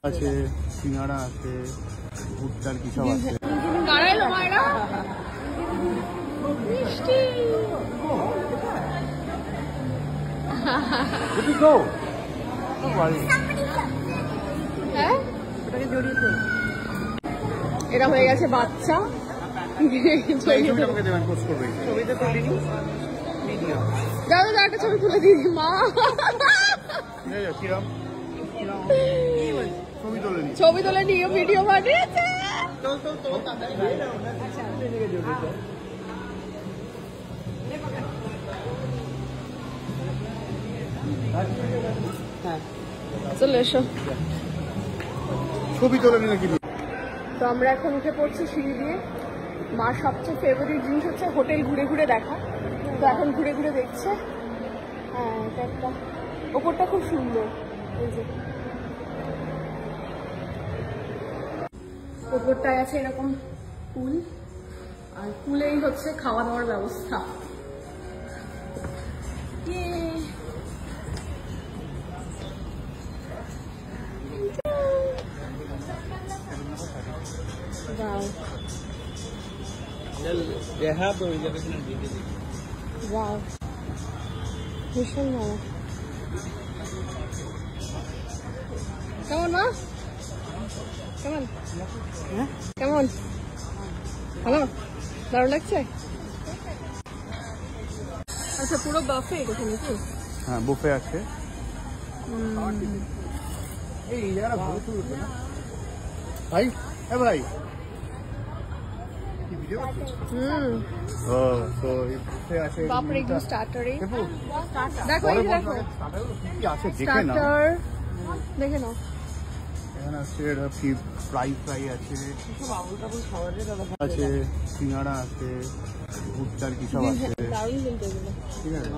আছে, সিঙ্গাড়া আছে, ভুট্টার কি সব আছে। এটা হয়ে গেছে বাচ্চা। দাদা একটা ছবি তুলে দিই মা। ছবি তোলে নিয়ে ভিডিও বানিয়েছে। চলে এসো, ছবি তোলে নাকি। তো আমরা এখন উঠে পড়ছি সিঁড়ি দিয়ে। মার সবচেয়ে ফেভারিট জিনিস হচ্ছে হোটেল ঘুরে ঘুরে দেখা। তো এখন ঘুরে ঘুরে দেখছে। হ্যাঁ, এটা একটা ওপরটা খুব সুন্দর। এই যে ওপরটায় আছে এরকম পুল, আর পুলেই হচ্ছে খাওয়া দাওয়ার ব্যবস্থা। ভীষণ ভালো। কেমন মা? কেমন কেমন? ভালো, দারুণ লাগছে। আচ্ছা, পুরো বাফে এখানে নাকি? হ্যাঁ, বুফে আছে। ভাই ভাই বাপরে, একদম স্টার্টারে দেখো, এই দেখো স্টার্টার দেখে নাও। এখানে আছে ফ্রাই আছে, সিঙ্গাড়া আছে, ভুট্টার কি সব আছে। দারুণ কিন্তু এগুলো।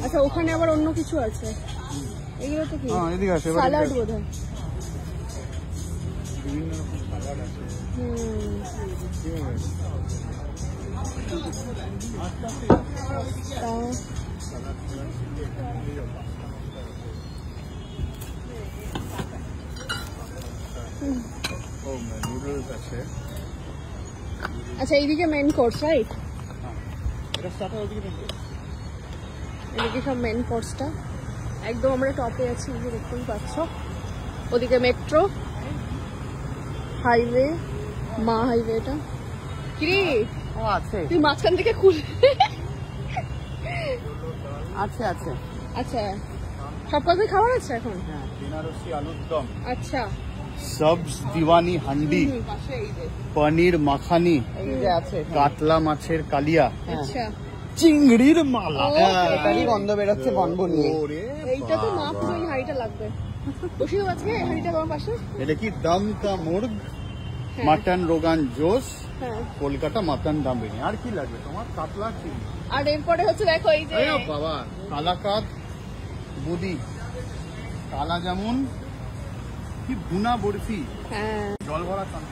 আচ্ছা, ওখানে আবার অন্য কিছু আছে। এগুলো তো কি? এদিকে আছে স্যালাড বোধহয়। বিভিন্ন রকম স্যালাড আছে। নুডলস আছে। আচ্ছা, এইদিকে মেন কোর্স, রাইট? এদিকে সব মেন কোর্সটা। একদম আমরা টপে আছি, দেখতেই পাচ্ছ। ওদিকে মেট্রো, হাইওয়ে, মা হাইওয়েটা। কিরে আছে, তুই মাঝখান থেকে খুলে আছে আছে। আচ্ছা, সব কথাই খাবার আছে এখন। বেনারসি আলুর দম, আচ্ছা, সবজ দিওয়ানি হান্ডি, পনির মাখানি, কাতলা মাছের কালিয়া, আচ্ছা, চিংড়ির মালা। এটারই গন্ধ বেরোচ্ছে বনবনি। এইটা তো মা পুরো এই হাঁড়িটা লাগবে। বসিয়ে দেবো আজকে এই হাঁড়িটা আমার পাশে। এটা কি দম কা মুর্গ, মাটন রোগান জোশ, হ্যাঁ, কলকাতা মাটন দম বিরিয়ানি। আর কি লাগবে তোমার? কাতলা চিংড়ি। আর এরপরে হচ্ছে দেখো এই যে বাবা, কালাকাদ, বুদি, কালা জামুন, কি ভুনা বরফি, হ্যাঁ জল ভরা চাঁদ।